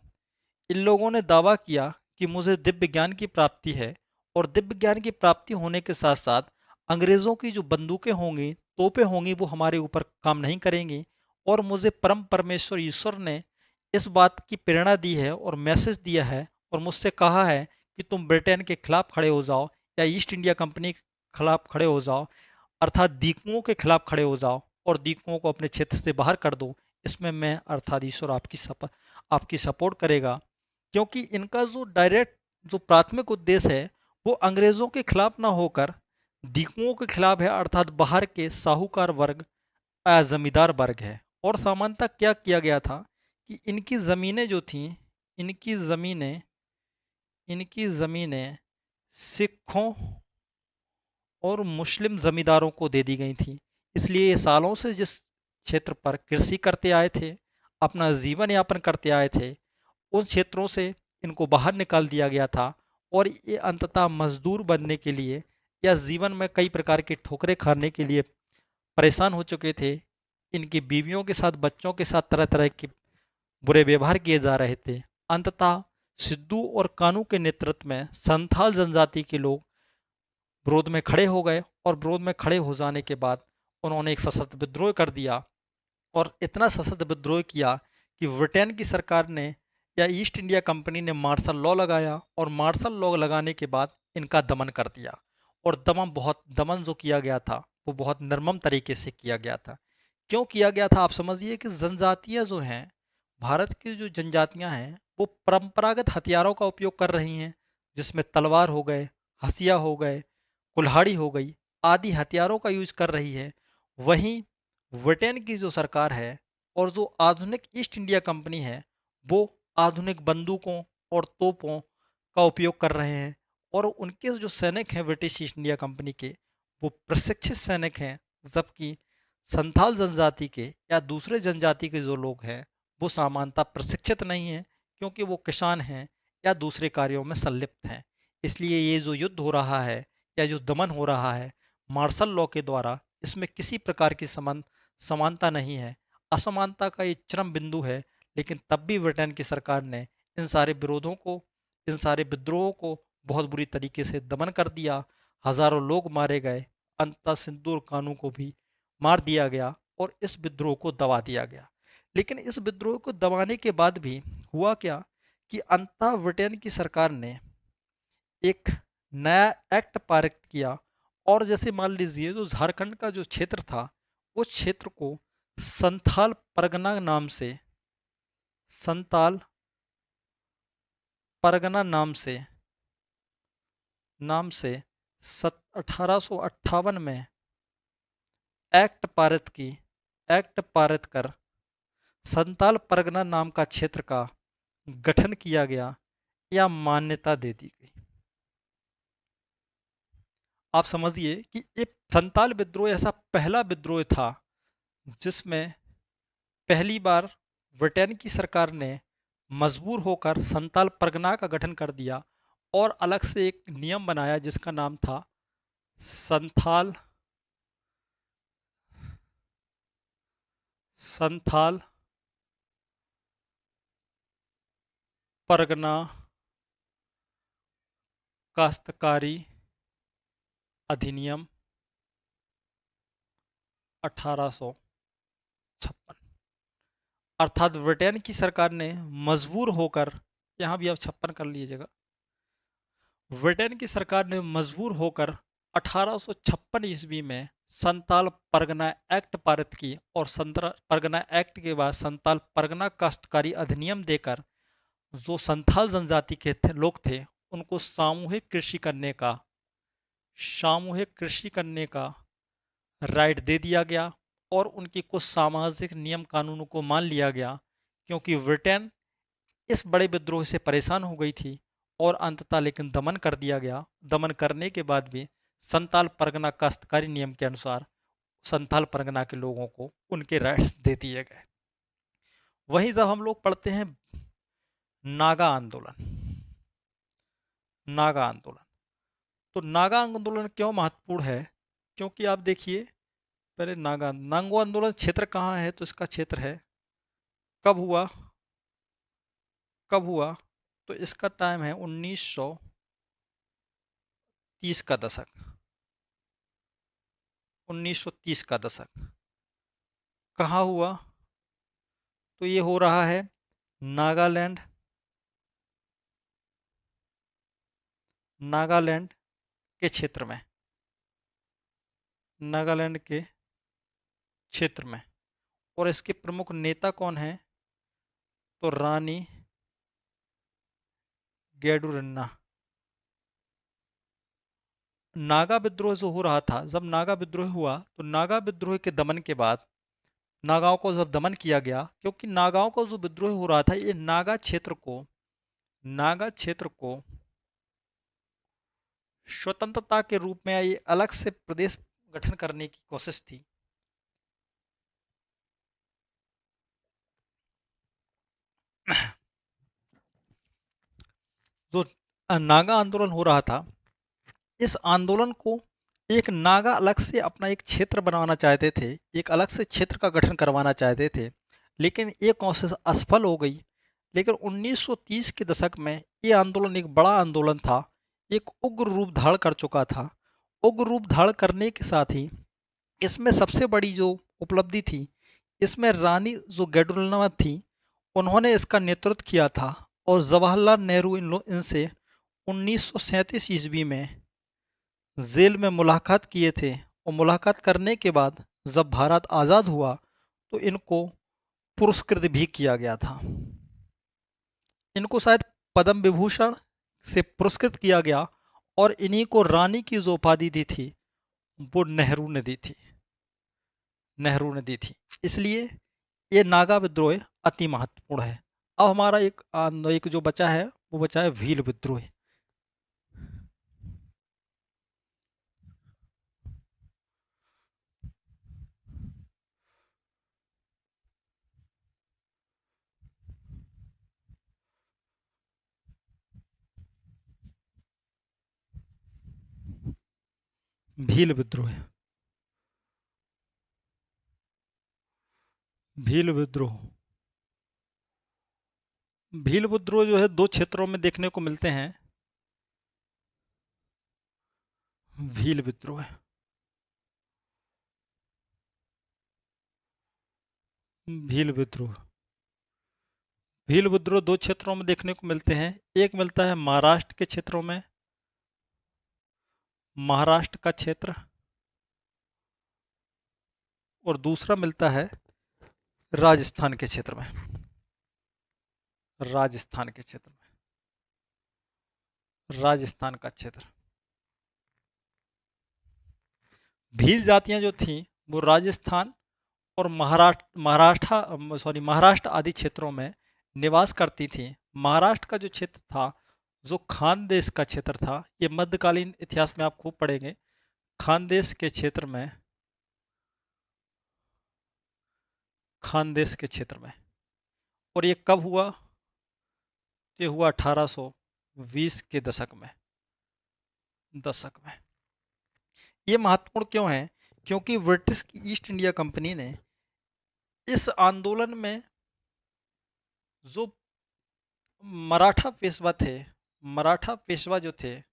इन लोगों ने दावा किया कि मुझे दिव्य ज्ञान की प्राप्ति है, और दिव्य ज्ञान की प्राप्ति होने के साथ साथ अंग्रेज़ों की जो बंदूकें होंगी, तोपें होंगी, वो हमारे ऊपर काम नहीं करेंगी, और मुझे परम परमेश्वर ईश्वर ने इस बात की प्रेरणा दी है और मैसेज दिया है और मुझसे कहा है कि तुम ब्रिटेन के खिलाफ खड़े हो जाओ या ईस्ट इंडिया कंपनी के खिलाफ खड़े हो जाओ, अर्थात दीकुओं के खिलाफ खड़े हो जाओ और दीकुओं को अपने क्षेत्र से बाहर कर दो। इसमें मैं अर्थात ईश्वर आपकी सपोर्ट करेगा, क्योंकि इनका जो डायरेक्ट जो प्राथमिक उद्देश्य है वो अंग्रेज़ों के खिलाफ ना होकर दीकुओं के खिलाफ है, अर्थात बाहर के साहूकार वर्ग जमींदार वर्ग है। और सामान्यतः क्या किया गया था कि इनकी ज़मीनें जो थीं, इनकी ज़मीनें इनकी ज़मीनें सिखों और मुस्लिम ज़मींदारों को दे दी गई थी। इसलिए ये सालों से जिस क्षेत्र पर कृषि करते आए थे, अपना जीवन यापन करते आए थे, उन क्षेत्रों से इनको बाहर निकाल दिया गया था, और ये अंततः मजदूर बनने के लिए या जीवन में कई प्रकार की ठोकरें खाने के लिए परेशान हो चुके थे। इनकी बीवियों के साथ, बच्चों के साथ तरह तरह के बुरे व्यवहार किए जा रहे थे। अंततः सिद्धू और कानू के नेतृत्व में संथाल जनजाति के लोग विरोध में खड़े हो गए, और विरोध में खड़े हो जाने के बाद उन्होंने एक सशस्त्र विद्रोह कर दिया, और इतना सशस्त्र विद्रोह किया कि ब्रिटेन की सरकार ने या ईस्ट इंडिया कंपनी ने मार्शल लॉ लगाया और मार्शल लॉ लगाने के बाद इनका दमन कर दिया। और दमन जो किया गया था वो बहुत निर्मम तरीके से किया गया था। क्यों किया गया था आप समझिए कि जनजातियां जो हैं, भारत की जो जनजातियां हैं वो परंपरागत हथियारों का उपयोग कर रही हैं, जिसमें तलवार हो गए, हसिया हो गए, कुल्हाड़ी हो गई आदि हथियारों का यूज कर रही है। वहीं ब्रिटेन की जो सरकार है और जो आधुनिक ईस्ट इंडिया कंपनी है वो आधुनिक बंदूकों और तोपों का उपयोग कर रहे हैं। और उनके जो सैनिक हैं ब्रिटिश ईस्ट इंडिया कंपनी के, वो प्रशिक्षित सैनिक हैं, जबकि संथाल जनजाति के या दूसरे जनजाति के जो लोग हैं वो सामान्यतः प्रशिक्षित नहीं हैं, क्योंकि वो किसान हैं या दूसरे कार्यों में संलिप्त हैं। इसलिए ये जो युद्ध हो रहा है या जो दमन हो रहा है मार्शल लॉ के द्वारा, इसमें किसी प्रकार की समानता नहीं है, असमानता का ये चरम बिंदु है। लेकिन तब भी ब्रिटेन की सरकार ने इन सारे विरोधों को, इन सारे विद्रोहों को बहुत बुरी तरीके से दमन कर दिया। हजारों लोग मारे गए, अंततः सिंदूर कानू को भी मार दिया गया और इस विद्रोह को दबा दिया गया। लेकिन इस विद्रोह को दबाने के बाद भी हुआ क्या कि अंततः ब्रिटेन की सरकार ने एक नया एक्ट पारित किया। और जैसे मान लीजिए जो झारखंड का जो क्षेत्र था, उस क्षेत्र को संथाल परगना संताल परगना नाम से 1858 में एक्ट पारित कर संताल परगना नाम का क्षेत्र का गठन किया गया या मान्यता दे दी गई। आप समझिए कि ये संताल विद्रोह ऐसा पहला विद्रोह था जिसमें पहली बार ब्रिटेन की सरकार ने मजबूर होकर संताल परगना का गठन कर दिया और अलग से एक नियम बनाया जिसका नाम था संथाल संथाल परगना काश्तकारी अधिनियम 1856। अर्थात ब्रिटेन की सरकार ने मजबूर होकर, यहाँ भी आप 56 कर लीजिएगा, ब्रिटेन की सरकार ने मजबूर होकर 1856 ईस्वी में संताल परगना एक्ट पारित की और संताल परगना एक्ट के बाद संताल परगना काश्तकारी अधिनियम देकर जो संथाल जनजाति के लोग थे उनको सामूहिक कृषि करने का राइट दे दिया गया और उनकी कुछ सामाजिक नियम कानूनों को मान लिया गया, क्योंकि ब्रिटेन इस बड़े विद्रोह से परेशान हो गई थी। और अंततः लेकिन दमन कर दिया गया। दमन करने के बाद भी संताल परगना काश्तकारी नियम के अनुसार संथाल परगना के लोगों को उनके राइट्स दे दिए गए। वहीं जब हम लोग पढ़ते हैं नागा आंदोलन, नागा आंदोलन, तो नागा आंदोलन क्यों महत्वपूर्ण है? क्योंकि आप देखिए, पहले नांगो आंदोलन क्षेत्र कहाँ है, तो इसका क्षेत्र है, कब हुआ, तो इसका टाइम है 1930 का दशक, 1930 का दशक। कहाँ हुआ? तो ये हो रहा है नागालैंड, नागालैंड के क्षेत्र में, नागालैंड के क्षेत्र में। और इसके प्रमुख नेता कौन हैं? तो रानी गैडुरन्ना। नागा विद्रोह जो हो रहा था, जब नागा विद्रोह हुआ तो नागा विद्रोह के दमन के बाद नागाओं को जब दमन किया गया, क्योंकि नागाओं का जो विद्रोह हो रहा था ये नागा क्षेत्र को स्वतंत्रता के रूप में ये अलग से प्रदेश गठन करने की कोशिश थी। जो नागा आंदोलन हो रहा था, इस आंदोलन को एक नागा अलग से अपना एक क्षेत्र बनवाना चाहते थे, एक अलग से क्षेत्र का गठन करवाना चाहते थे, लेकिन ये कोशिश असफल हो गई। लेकिन 1930 के दशक में ये आंदोलन एक बड़ा आंदोलन था, एक उग्र रूप धारण कर चुका था। उग्र रूप धारण करने के साथ ही इसमें सबसे बड़ी जो उपलब्धि थी, इसमें रानी जो गैडुलनाथ थी उन्होंने इसका नेतृत्व किया था और जवाहरलाल नेहरू इनसे 1937 ईस्वी में जेल में मुलाकात किए थे और मुलाकात करने के बाद जब भारत आज़ाद हुआ तो इनको पुरस्कृत भी किया गया था। इनको शायद पद्म विभूषण से पुरस्कृत किया गया और इन्हीं को रानी की जो उपाधि दी थी वो नेहरू ने दी थी। इसलिए ये नागा विद्रोह अति महत्वपूर्ण है। अब हमारा एक जो बचा है वो बचा है भील विद्रोह। भील विद्रोह। भील विद्रोह। भील विद्रोह जो है दो क्षेत्रों में देखने को मिलते हैं। भील विद्रोह। भील विद्रोह। भील विद्रोह दो क्षेत्रों में देखने को मिलते हैं। एक मिलता है महाराष्ट्र के क्षेत्रों में, महाराष्ट्र का क्षेत्र, और दूसरा मिलता है राजस्थान के क्षेत्र में। राजस्थान के क्षेत्र में। राजस्थान का क्षेत्र। भील जातियां जो थीं वो राजस्थान और महाराष्ट्र आदि क्षेत्रों में निवास करती थी। महाराष्ट्र का जो क्षेत्र था, जो खानदेश का क्षेत्र था, ये मध्यकालीन इतिहास में आप खूब पढ़ेंगे। खानदेश के क्षेत्र में, खानदेश के क्षेत्र में। और ये कब हुआ? ये हुआ 1820 के दशक में। ये महत्वपूर्ण क्यों है? क्योंकि ब्रिटिश की ईस्ट इंडिया कंपनी ने इस आंदोलन में जो मराठा पेशवा थे, मराठा पेशवा जो थे,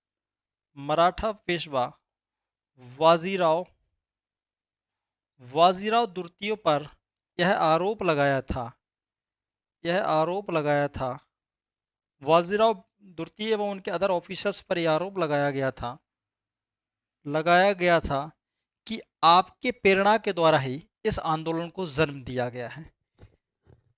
मराठा पेशवा वाजीराव वाजीराव द्वितीय पर यह आरोप लगाया था, यह आरोप लगाया था, वाजीराव द्वितीय एवं उनके अदर ऑफिसर्स पर यह आरोप लगाया गया था कि आपके प्रेरणा के द्वारा ही इस आंदोलन को जन्म दिया गया है।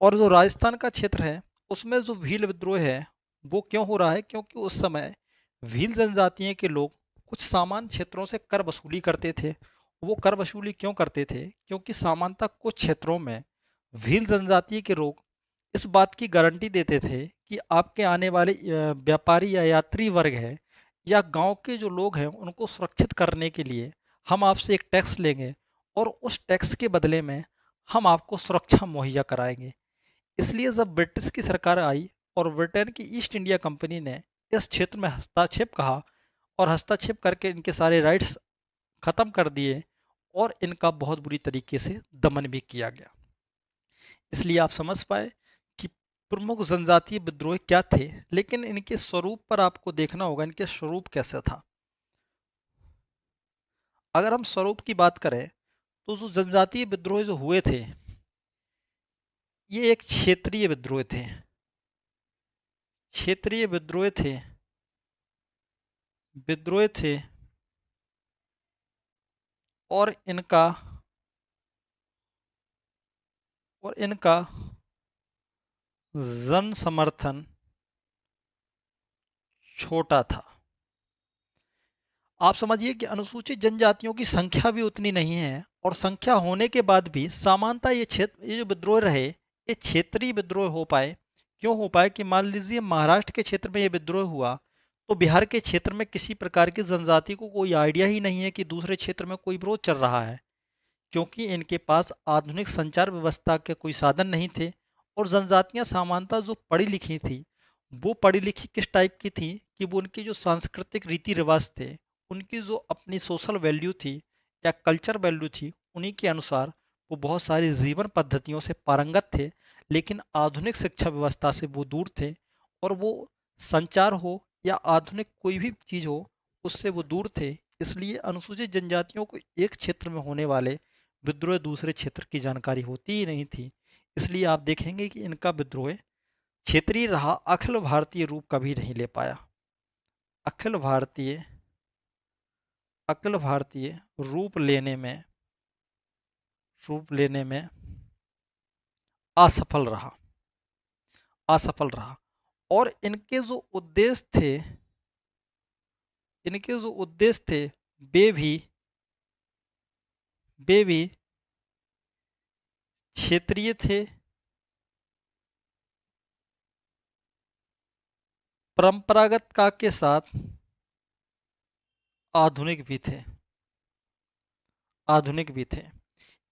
और जो राजस्थान का क्षेत्र है उसमें जो भील विद्रोह है वो क्यों हो रहा है? क्योंकि उस समय भील जनजातियों के लोग कुछ सामान्य क्षेत्रों से कर वसूली करते थे। वो कर वसूली क्यों करते थे? क्योंकि सामान्यतः कुछ क्षेत्रों में भील जनजाति के लोग इस बात की गारंटी देते थे कि आपके आने वाले व्यापारी या यात्री वर्ग है या गांव के जो लोग हैं उनको सुरक्षित करने के लिए हम आपसे एक टैक्स लेंगे और उस टैक्स के बदले में हम आपको सुरक्षा मुहैया कराएंगे। इसलिए जब ब्रिटिश की सरकार आई और ब्रिटेन की ईस्ट इंडिया कंपनी ने इस क्षेत्र में हस्तक्षेप कहा और हस्तक्षेप करके इनके सारे राइट्स खत्म कर दिए और इनका बहुत बुरी तरीके से दमन भी किया गया। इसलिए आप समझ पाए कि प्रमुख जनजातीय विद्रोह क्या थे। लेकिन इनके स्वरूप पर आपको देखना होगा, इनके स्वरूप कैसा था। अगर हम स्वरूप की बात करें तो जो जनजातीय विद्रोह जो हुए थे ये एक क्षेत्रीय विद्रोह थे। क्षेत्रीय विद्रोह थे और इनका जन समर्थन छोटा था। आप समझिए कि अनुसूचित जनजातियों की संख्या भी उतनी नहीं है और संख्या होने के बाद भी समानता ये जो विद्रोह रहे ये क्षेत्रीय विद्रोह हो पाए। क्यों हो पाए? कि मान लीजिए महाराष्ट्र के क्षेत्र में ये विद्रोह हुआ तो बिहार के क्षेत्र में किसी प्रकार की जनजाति को कोई आइडिया ही नहीं है कि दूसरे क्षेत्र में कोई विरोध चल रहा है, क्योंकि इनके पास आधुनिक संचार व्यवस्था के कोई साधन नहीं थे। और जनजातियां सामान्यतः जो पढ़ी लिखी थी वो पढ़ी लिखी किस टाइप की थी कि वो उनके जो सांस्कृतिक रीति रिवाज थे, उनकी जो अपनी सोशल वैल्यू थी या कल्चर वैल्यू थी, उन्हीं के अनुसार वो बहुत सारी जीवन पद्धतियों से पारंगत थे। लेकिन आधुनिक शिक्षा व्यवस्था से वो दूर थे और वो संचार हो या आधुनिक कोई भी चीज़ हो उससे वो दूर थे। इसलिए अनुसूचित जनजातियों को एक क्षेत्र में होने वाले विद्रोह दूसरे क्षेत्र की जानकारी होती ही नहीं थी। इसलिए आप देखेंगे कि इनका विद्रोह क्षेत्रीय रहा, अखिल भारतीय रूप कभी नहीं ले पाया। अखिल भारतीय अखिल भारतीय रूप लेने में रूप लेने में असफल रहा, असफल रहा। और इनके जो उद्देश्य थे वे भी वे भी क्षेत्रीय थे, परंपरागत का के साथ आधुनिक भी थे, आधुनिक भी थे।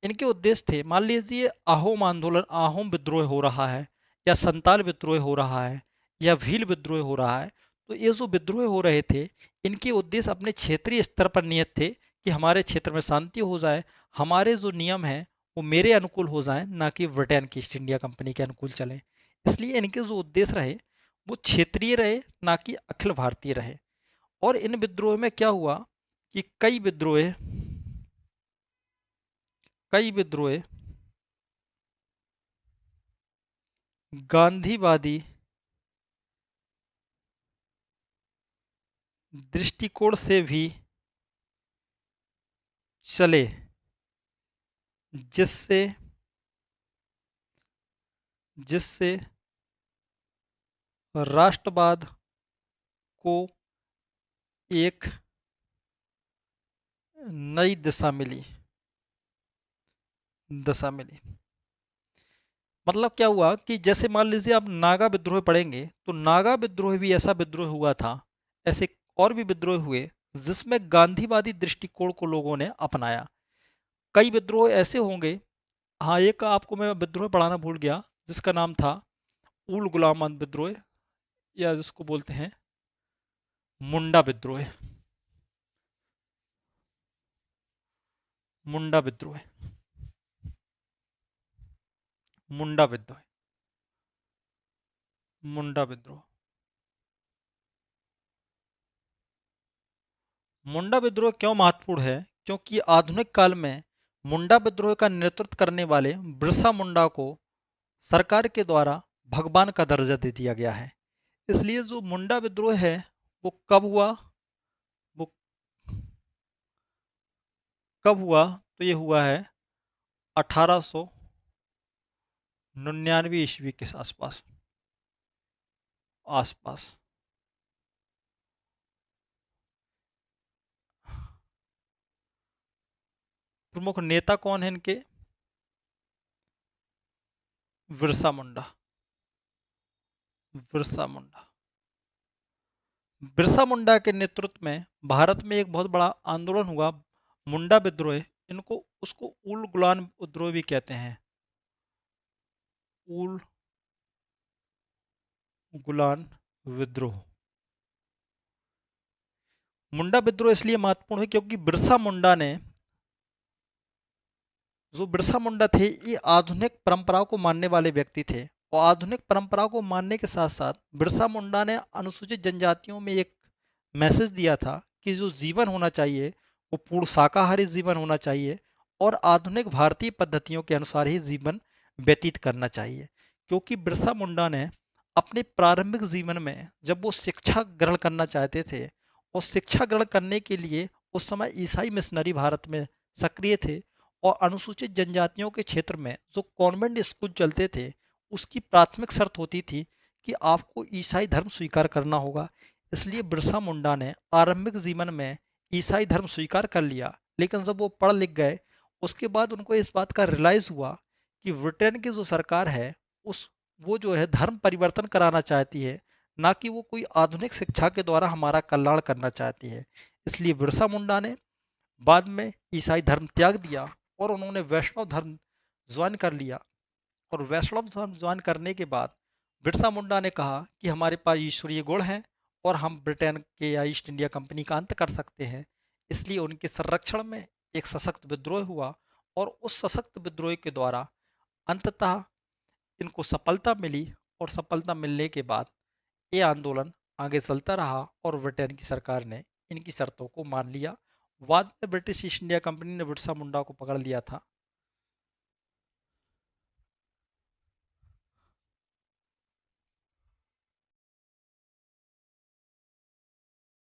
इनके उद्देश्य थे, मान लीजिए अहोम आंदोलन, अहोम विद्रोह हो रहा है, या संताल विद्रोह हो रहा है, या भील विद्रोह हो रहा है, तो ये जो विद्रोह हो रहे थे, इनके उद्देश्य अपने क्षेत्रीय स्तर पर नियत थे कि हमारे क्षेत्र में शांति हो जाए, हमारे जो नियम हैं वो मेरे अनुकूल हो जाएं, ना कि ब्रिटेन की ईस्ट इंडिया कंपनी के अनुकूल चलें। इसलिए इनके जो उद्देश्य रहे वो क्षेत्रीय रहे, ना कि अखिल भारतीय रहे। और इन विद्रोह में क्या हुआ कि कई विद्रोह गांधीवादी दृष्टिकोण से भी चले, जिससे जिससे राष्ट्रवाद को एक नई दिशा मिली। मतलब क्या हुआ कि जैसे मान लीजिए आप नागा विद्रोह पढ़ेंगे, तो नागा विद्रोह भी ऐसा विद्रोह हुआ था, ऐसे और भी विद्रोह हुए जिसमें गांधीवादी दृष्टिकोण को लोगों ने अपनाया। कई विद्रोह ऐसे होंगे। हाँ, एक आपको मैं विद्रोह पढ़ाना भूल गया, जिसका नाम था उल गुलाम विद्रोह, या जिसको बोलते हैं मुंडा विद्रोह। मुंडा विद्रोह मुंडा विद्रोह मुंडा विद्रोह मुंडा विद्रोह क्यों महत्वपूर्ण है? क्योंकि आधुनिक काल में मुंडा विद्रोह का नेतृत्व करने वाले बिरसा मुंडा को सरकार के द्वारा भगवान का दर्जा दे दिया गया है। इसलिए जो मुंडा विद्रोह है वो कब हुआ? वो कब हुआ? तो ये हुआ है 1899 ईस्वी के आसपास। आसपास प्रमुख नेता कौन है इनके? बिरसा मुंडा। बिरसा मुंडा बिरसा मुंडा के नेतृत्व में भारत में एक बहुत बड़ा आंदोलन हुआ, मुंडा विद्रोह। इनको उसको उल गुलान विद्रोह भी कहते हैं। उल गुलान विद्रोह। मुंडा विद्रोह इसलिए महत्वपूर्ण है क्योंकि बिरसा मुंडा थे, ये आधुनिक परंपराओं को मानने वाले व्यक्ति थे। और आधुनिक परंपराओं को मानने के साथ साथ बिरसा मुंडा ने अनुसूचित जनजातियों में एक मैसेज दिया था कि जो जीवन होना चाहिए वो पूर्ण शाकाहारी जीवन होना चाहिए, और आधुनिक भारतीय पद्धतियों के अनुसार ही जीवन व्यतीत करना चाहिए। क्योंकि बिरसा मुंडा ने अपने प्रारंभिक जीवन में जब वो शिक्षा ग्रहण करना चाहते थे, और शिक्षा ग्रहण करने के लिए उस समय ईसाई मिशनरी भारत में सक्रिय थे, और अनुसूचित जनजातियों के क्षेत्र में जो कॉन्वेंट स्कूल चलते थे उसकी प्राथमिक शर्त होती थी कि आपको ईसाई धर्म स्वीकार करना होगा। इसलिए बिरसा मुंडा ने आरंभिक जीवन में ईसाई धर्म स्वीकार कर लिया, लेकिन जब वो पढ़ लिख गए उसके बाद उनको इस बात का रियलाइज हुआ कि ब्रिटेन की जो सरकार है उस वो जो है धर्म परिवर्तन कराना चाहती है, ना कि वो कोई आधुनिक शिक्षा के द्वारा हमारा कल्याण करना चाहती है। इसलिए बिरसा मुंडा ने बाद में ईसाई धर्म त्याग दिया और उन्होंने वैष्णव धर्म ज्वाइन कर लिया। और वैष्णव धर्म ज्वाइन करने के बाद बिरसा मुंडा ने कहा कि हमारे पास ईश्वरीय गुण हैं और हम ब्रिटेन के या ईस्ट इंडिया कंपनी का अंत कर सकते हैं। इसलिए उनके संरक्षण में एक सशक्त विद्रोह हुआ, और उस सशक्त विद्रोह के द्वारा अंततः इनको सफलता मिली। और सफलता मिलने के बाद ये आंदोलन आगे चलता रहा और ब्रिटेन की सरकार ने इनकी शर्तों को मान लिया। बाद में ब्रिटिश ईस्ट इंडिया कंपनी ने बिरसा मुंडा को पकड़ लिया था